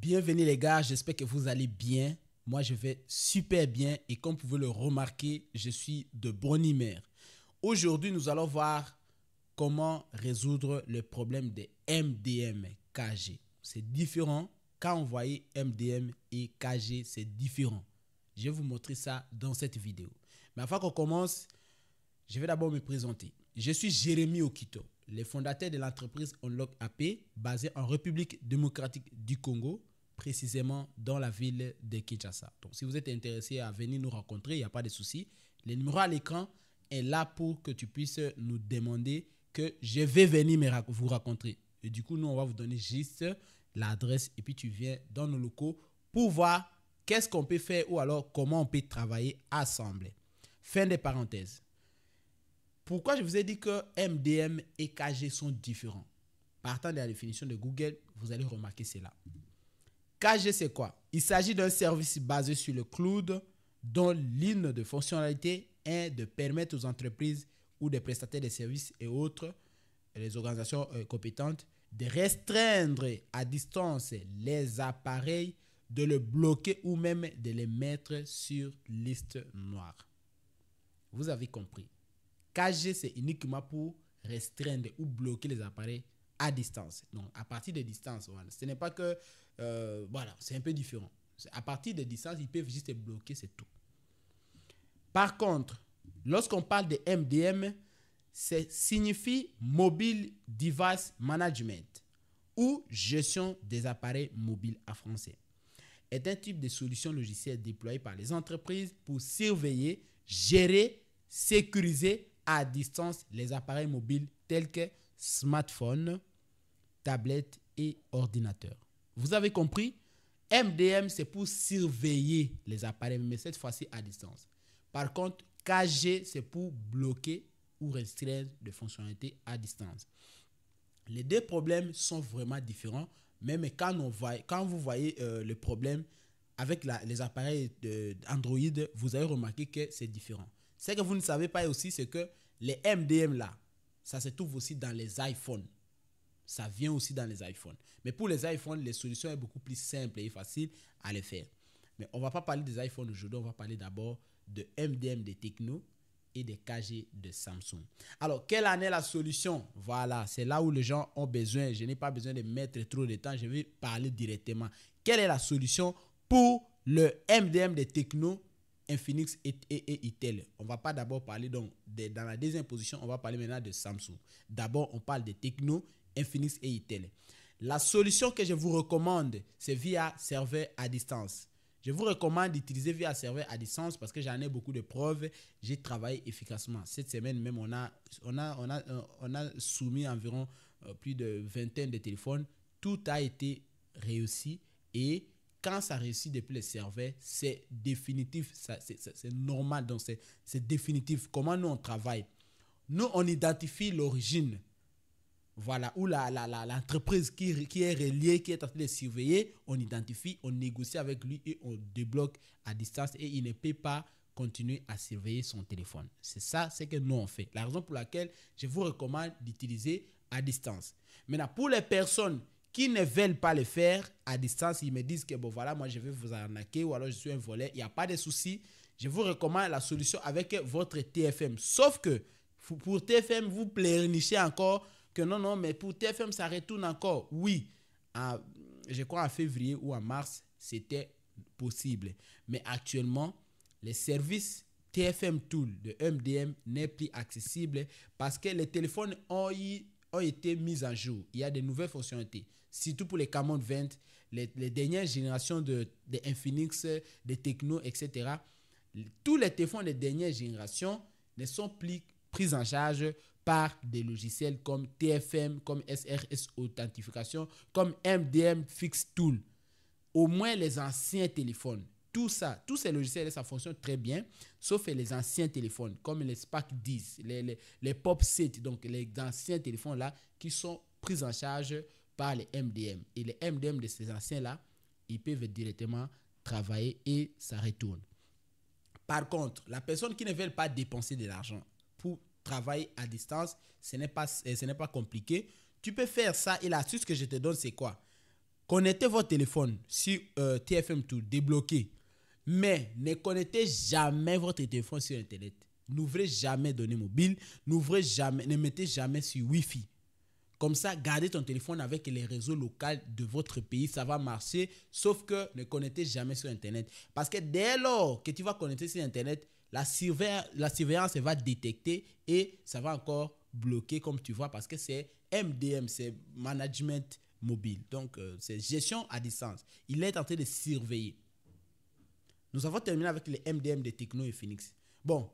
Bienvenue les gars, j'espère que vous allez bien. Moi je vais super bien et comme vous pouvez le remarquer, je suis de bonne humeur. Aujourd'hui nous allons voir comment résoudre le problème des MDM KG. C'est différent, quand on voyait MDM et KG c'est différent. Je vais vous montrer ça dans cette vidéo. Mais avant qu'on commence, je vais d'abord me présenter. Je suis Jérémy Okito, le fondateur de l'entreprise Unlock AP, basée en République démocratique du Congo, précisément dans la ville de Kinshasa. Donc, si vous êtes intéressé à venir nous rencontrer, il n'y a pas de souci. Le numéro à l'écran est là pour que tu puisses nous demander que je vais venir vous rencontrer. Et du coup, nous, on va vous donner juste l'adresse et puis tu viens dans nos locaux pour voir qu'est-ce qu'on peut faire ou alors comment on peut travailler ensemble. Fin des parenthèses. Pourquoi je vous ai dit que MDM et KG sont différents? Partant de la définition de Google, vous allez remarquer cela. KG, c'est quoi? Il s'agit d'un service basé sur le cloud dont l'une des fonctionnalités est de permettre aux entreprises ou des prestataires de services et autres, les organisations compétentes, de restreindre à distance les appareils, de le bloquer ou même de les mettre sur liste noire. Vous avez compris. KG, c'est uniquement pour restreindre ou bloquer les appareils à distance. Donc, à partir de distance, voilà. Ce n'est pas que, voilà, c'est un peu différent. À partir de distance, ils peuvent juste bloquer, c'est tout. Par contre, lorsqu'on parle de MDM, ça signifie Mobile Device Management ou gestion des appareils mobiles en français. Est un type de solution logicielle déployée par les entreprises pour surveiller, gérer, sécuriser à distance les appareils mobiles tels que smartphones, tablettes et ordinateurs. Vous avez compris? MDM, c'est pour surveiller les appareils, mais cette fois-ci à distance. Par contre, KG, c'est pour bloquer ou restreindre des fonctionnalités à distance. Les deux problèmes sont vraiment différents, même quand vous voyez le problème avec les appareils Android, vous avez remarqué que c'est différent. Ce que vous ne savez pas aussi, c'est que les MDM là, ça se trouve aussi dans les iPhones. Ça vient aussi dans les iPhones. Mais pour les iPhones, les solutions sont beaucoup plus simples et faciles à les faire. Mais on ne va pas parler des iPhones aujourd'hui, on va parler d'abord de MDM de Tecno et des KG de Samsung. Alors, quelle en est la solution? Voilà, c'est là où les gens ont besoin. Je n'ai pas besoin de mettre trop de temps, je vais parler directement. Quelle est la solution pour le MDM de Tecno, Infinix et Itel? On ne va pas d'abord parler donc dans la deuxième position, on va parler maintenant de Samsung. D'abord, on parle de Tecno, Infinix et Itel. La solution que je vous recommande, c'est via serveur à distance. Je vous recommande d'utiliser via serveur à distance parce que j'en ai beaucoup de preuves. J'ai travaillé efficacement. Cette semaine même, on a soumis environ plus de vingtaine de téléphones. Tout a été réussi et quand ça réussit depuis le serveur, c'est définitif, c'est normal, donc c'est définitif. Comment nous on travaille? Nous, on identifie l'origine. Voilà, où l'entreprise qui est reliée, qui est en train de surveiller, on identifie, on négocie avec lui et on débloque à distance et il ne peut pas continuer à surveiller son téléphone. C'est ça, c'est que nous on fait. La raison pour laquelle je vous recommande d'utiliser à distance. Maintenant, pour les personnes qui ne veulent pas le faire à distance, ils me disent que bon voilà, moi je vais vous arnaquer ou alors je suis un voleur, il n'y a pas de souci. Je vous recommande la solution avec votre TFM. Sauf que pour TFM, vous pleurnichez encore que non, mais pour TFM, ça retourne encore. Oui, je crois en février ou en mars, c'était possible. Mais actuellement, les services TFM Tool de MDM n'est plus accessible parce que les téléphones ont été mis à jour. Il y a de nouvelles fonctionnalités, surtout pour les Camon 20, les dernières générations de Infinix, de Tecno, etc. Tous les téléphones de dernière génération ne sont plus pris en charge par des logiciels comme TFM, comme SRS Authentification, comme MDM Fix Tool. Au moins les anciens téléphones. Tout ça, tous ces logiciels, ça fonctionne très bien, sauf les anciens téléphones, comme les SPAC 10, les Pop 7, donc les anciens téléphones là, qui sont pris en charge par les MDM. Et les MDM de ces anciens-là, ils peuvent directement travailler et ça retourne. Par contre, la personne qui ne veut pas dépenser de l'argent pour travailler à distance, ce n'est pas compliqué. Tu peux faire ça et l'astuce que je te donne, c'est quoi? connectez votre téléphone sur TFM Tool, débloqué. Mais ne connectez jamais votre téléphone sur Internet. N'ouvrez jamais données mobiles. Ne mettez jamais sur Wi-Fi. Comme ça, gardez ton téléphone avec les réseaux locaux de votre pays. Ça va marcher. Sauf que ne connectez jamais sur Internet. Parce que dès lors que tu vas connecter sur Internet, la surveillance va détecter et ça va encore bloquer comme tu vois parce que c'est MDM, c'est Management Mobile. Donc, c'est gestion à distance. Il est en train de surveiller. Nous avons terminé avec les MDM de Tecno et Phoenix. Bon,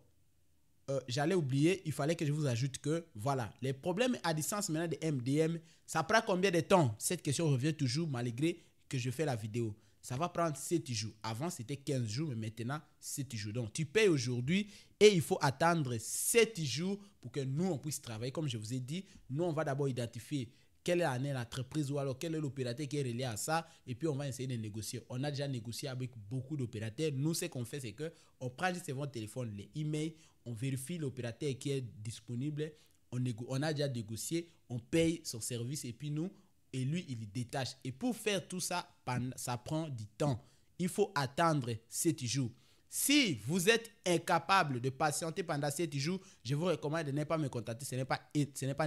j'allais oublier, il fallait que je vous ajoute que, voilà, les problèmes à distance maintenant de MDM, ça prend combien de temps? Cette question revient toujours malgré que je fais la vidéo. Ça va prendre 7 jours. Avant, c'était 15 jours, mais maintenant, 7 jours. Donc, tu payes aujourd'hui et il faut attendre 7 jours pour que nous, on puisse travailler. Comme je vous ai dit, nous, on va d'abord identifier quelle est l'entreprise ou alors quel est l'opérateur qui est relié à ça et puis on va essayer de négocier. On a déjà négocié avec beaucoup d'opérateurs. Nous, ce qu'on fait, c'est qu'on prend juste votre téléphone, les emails, on vérifie l'opérateur qui est disponible, on a déjà négocié, on paye son service et puis nous, et lui, il détache. Et pour faire tout ça, ça prend du temps. Il faut attendre 7 jours. Si vous êtes incapable de patienter pendant 7 jours, je vous recommande de ne pas me contacter. Ce n'est pas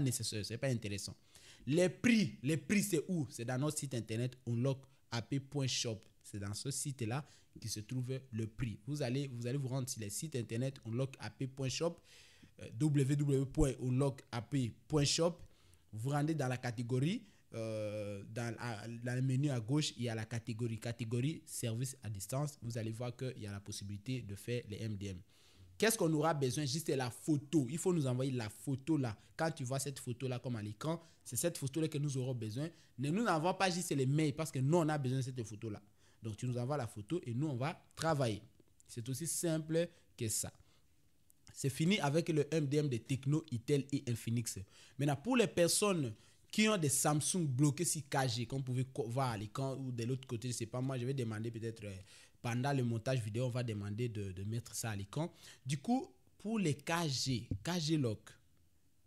nécessaire, ce n'est pas intéressant. Les prix c'est où? C'est dans notre site internet unlockapp.shop. C'est dans ce site-là qui se trouve le prix. Vous allez vous rendre sur le site internet unlockapp.shop, www.unlockapp.shop. Vous rendez dans la catégorie, dans le menu à gauche, il y a la catégorie service à distance. Vous allez voir qu'il y a la possibilité de faire les MDM. Qu'est-ce qu'on aura besoin? Juste la photo. Il faut nous envoyer la photo là. Quand tu vois cette photo là comme à l'écran, c'est cette photo là que nous aurons besoin. Ne nous envoie pas juste les mails parce que nous on a besoin de cette photo là. Donc tu nous envoies la photo et nous on va travailler. C'est aussi simple que ça. C'est fini avec le MDM de Tecno, Itel et Infinix. Maintenant pour les personnes qui ont des Samsung bloqués sur 4G, comme vous pouvez voir à l'écran ou de l'autre côté, je ne sais pas moi, je vais demander peut-être pendant le montage vidéo, on va demander de mettre ça à l'écran. Du coup, pour les 4G Lock,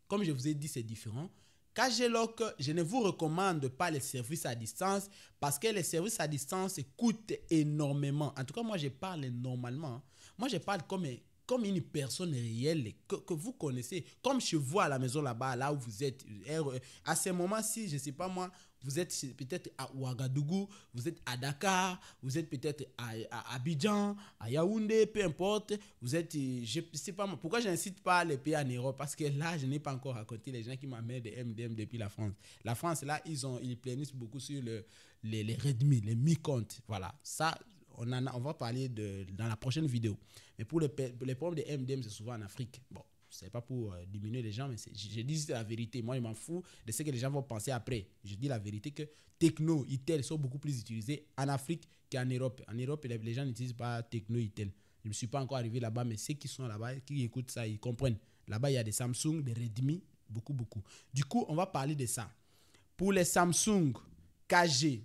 comme je vous ai dit, c'est différent. 4G Lock, je ne vous recommande pas les services à distance parce que les services à distance coûtent énormément. En tout cas, moi, je parle normalement. Moi, je parle comme une personne réelle que vous connaissez, comme chez vous à la maison là-bas, là où vous êtes. À ce moment-ci, je ne sais pas moi, vous êtes peut-être à Ouagadougou, vous êtes à Dakar, vous êtes peut-être à Abidjan, à Yaoundé, peu importe. Vous êtes, je ne sais pas moi, pourquoi je n'incite pas les pays en Europe? Parce que là, je n'ai pas encore raconté les gens qui m'amènent des MDM depuis la France. La France, là, ils planissent beaucoup sur les Redmi, les Mi Compte. Voilà, ça, on va parler dans la prochaine vidéo. Mais pour les problèmes de MDM, c'est souvent en Afrique. Bon, ce n'est pas pour diminuer les gens, mais je dis la vérité. Moi, je m'en fous de ce que les gens vont penser après. Je dis la vérité que Tecno, Itel sont beaucoup plus utilisés en Afrique qu'en Europe. En Europe, les gens n'utilisent pas Tecno, Itel. Je ne suis pas encore arrivé là-bas, mais ceux qui sont là-bas, qui écoutent ça, ils comprennent. Là-bas, il y a des Samsung, des Redmi, beaucoup. Du coup, on va parler de ça. Pour les Samsung 4G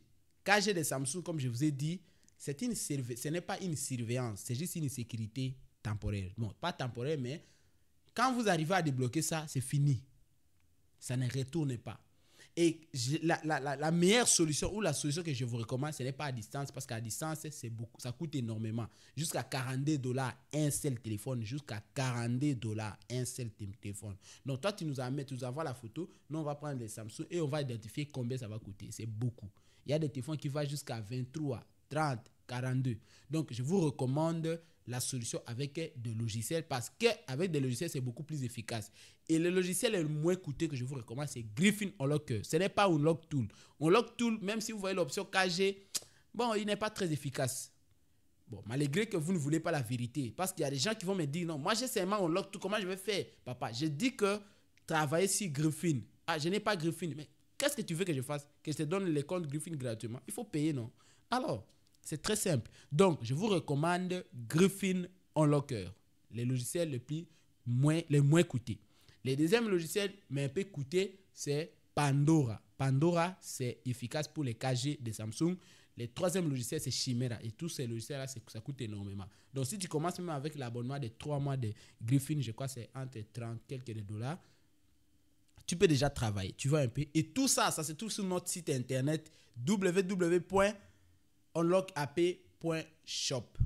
des Samsung, comme je vous ai dit, ce n'est pas une surveillance, c'est juste une sécurité temporaire. Bon, pas temporaire, mais quand vous arrivez à débloquer ça, c'est fini. Ça ne retourne pas. Et la meilleure solution ou la solution que je vous recommande, ce n'est pas à distance parce qu'à distance, ça coûte énormément. Jusqu'à $42 un seul téléphone. Jusqu'à $42 un seul téléphone. Donc toi, tu nous envoies la photo. Nous, on va prendre les Samsung et on va identifier combien ça va coûter. C'est beaucoup. Il y a des téléphones qui vont jusqu'à 23, 30, 42. Donc, je vous recommande la solution avec des logiciels parce qu'avec des logiciels, c'est beaucoup plus efficace. Et le logiciel le moins coûteux que je vous recommande, c'est Griffin Unlocker. Ce n'est pas Unlock Tool. Unlock Tool, même si vous voyez l'option 4G, bon, il n'est pas très efficace. Bon, malgré que vous ne voulez pas la vérité. Parce qu'il y a des gens qui vont me dire, non, moi j'ai seulement Unlock Tool, comment je vais faire? Papa, je dis que travailler sur Griffin. Ah, je n'ai pas Griffin, mais qu'est-ce que tu veux que je fasse? Que je te donne les comptes Griffin gratuitement? Il faut payer, non? Alors, c'est très simple. Donc, je vous recommande Griffin Unlocker, les logiciels les moins coûteux. Le deuxième logiciel, mais un peu coûteux, c'est Pandora. Pandora, c'est efficace pour les 4G de Samsung. Le troisième logiciel, c'est Chimera. Et tous ces logiciels-là, ça coûte énormément. Donc, si tu commences même avec l'abonnement de 3 mois de Griffin, je crois que c'est entre 30 quelques dollars. tu peux déjà travailler. Tu vois un peu. Et tout ça, ça se trouve sur notre site internet www.unlockapp.shop.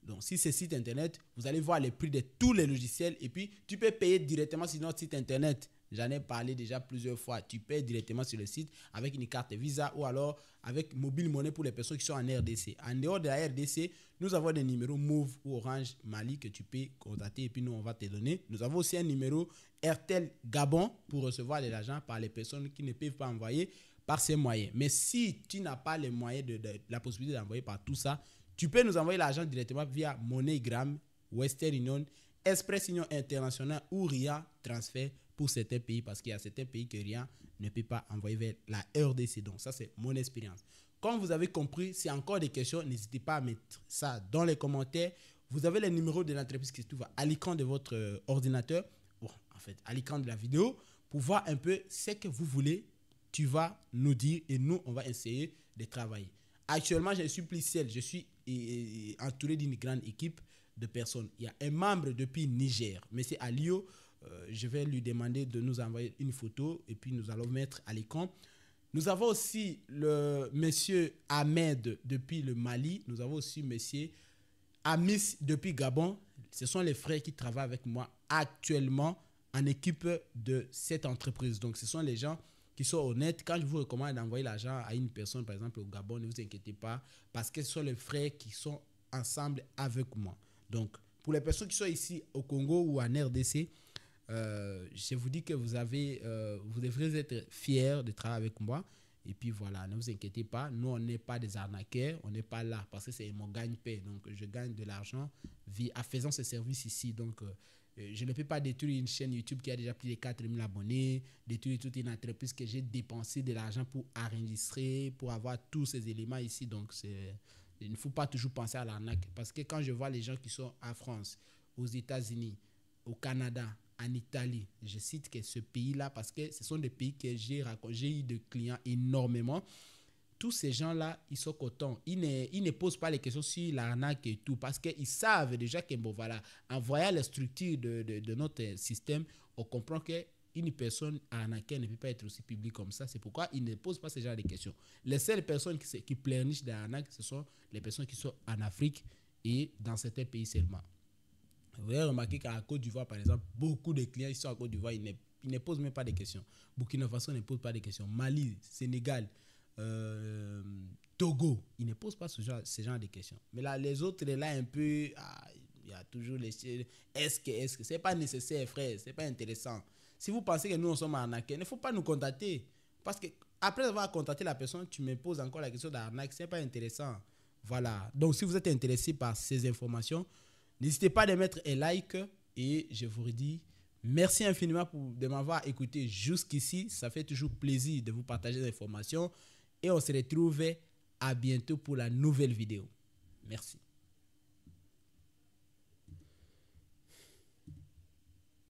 Donc, si c'est site internet, vous allez voir les prix de tous les logiciels et puis tu peux payer directement sur notre site internet. J'en ai parlé déjà plusieurs fois. Tu payes directement sur le site avec une carte Visa ou alors avec Mobile Money pour les personnes qui sont en RDC. En dehors de la RDC, nous avons des numéros Move ou Orange Mali que tu peux contacter et puis nous, on va te donner. Nous avons aussi un numéro Airtel Gabon pour recevoir de l'argent par les personnes qui ne peuvent pas envoyer par ces moyens. Mais si tu n'as pas les moyens la possibilité d'envoyer par tout ça, tu peux nous envoyer l'argent directement via MoneyGram, Western Union, Express Union International ou RIA Transfert pour certains pays parce qu'il y a certains pays que RIA ne peut pas envoyer vers la RDC. Donc ça, c'est mon expérience. Comme vous avez compris, si encore des questions, n'hésitez pas à mettre ça dans les commentaires. Vous avez les numéros de l'entreprise qui se trouve à l'écran de votre ordinateur, bon, en fait, à l'écran de la vidéo, pour voir un peu ce que vous voulez. Tu vas nous dire et nous, on va essayer de travailler. Actuellement, je suis plus seul. Je suis entouré d'une grande équipe de personnes. Il y a un membre depuis Niger, M. Alio. Je vais lui demander de nous envoyer une photo et puis nous allons mettre à l'écran. Nous avons aussi le monsieur Ahmed depuis le Mali. Nous avons aussi monsieur Amis depuis Gabon. Ce sont les frères qui travaillent avec moi actuellement en équipe de cette entreprise. Donc, ce sont les gens qui sont honnêtes. Quand je vous recommande d'envoyer l'argent à une personne, par exemple au Gabon, ne vous inquiétez pas parce que ce sont les frères qui sont ensemble avec moi. Donc, pour les personnes qui sont ici au Congo ou en RDC, je vous dis que vous devrez être fiers de travailler avec moi. Et puis voilà, ne vous inquiétez pas. Nous, on n'est pas des arnaqueurs. On n'est pas là parce que c'est mon gagne-pain. Donc, je gagne de l'argent en faisant ce service ici. Donc, je ne peux pas détruire une chaîne YouTube qui a déjà plus de 4000 abonnés, détruire toute une entreprise que j'ai dépensé de l'argent pour enregistrer, pour avoir tous ces éléments ici. Donc, il ne faut pas toujours penser à l'arnaque. Parce que quand je vois les gens qui sont en France, aux États-Unis, au Canada, en Italie, je cite que ce pays-là, parce que ce sont des pays que j'ai eu de clients énormément. Tous ces gens-là, ils sont contents. Ils ne posent pas les questions sur l'arnaque et tout, parce qu'ils savent déjà que, bon, voilà, en voyant la structure de notre système, on comprend qu'une personne arnaquée ne peut pas être aussi publique comme ça. C'est pourquoi ils ne posent pas ce genre de questions. Les seules personnes qui pleurnichent de l'arnaque, ce sont les personnes qui sont en Afrique et dans certains pays seulement. Vous avez remarqué qu'à Côte d'Ivoire, par exemple, beaucoup de clients qui sont à Côte d'Ivoire, ils ne posent même pas de questions. Burkina Faso ne pose pas de questions. Mali, Sénégal, Togo, ils ne posent pas ce genre de questions. Mais là, les autres, là, un peu, il y a toujours les... Est-ce que c'est pas nécessaire, frère, c'est pas intéressant. Si vous pensez que nous, on sommes arnaqués, il ne faut pas nous contacter. Parce que après avoir contacté la personne, tu me poses encore la question d'arnaque, c'est pas intéressant. Voilà. Donc, si vous êtes intéressé par ces informations, n'hésitez pas à mettre un like et je vous redis merci infiniment de m'avoir écouté jusqu'ici. Ça fait toujours plaisir de vous partager des informations et on se retrouve à bientôt pour la nouvelle vidéo. Merci.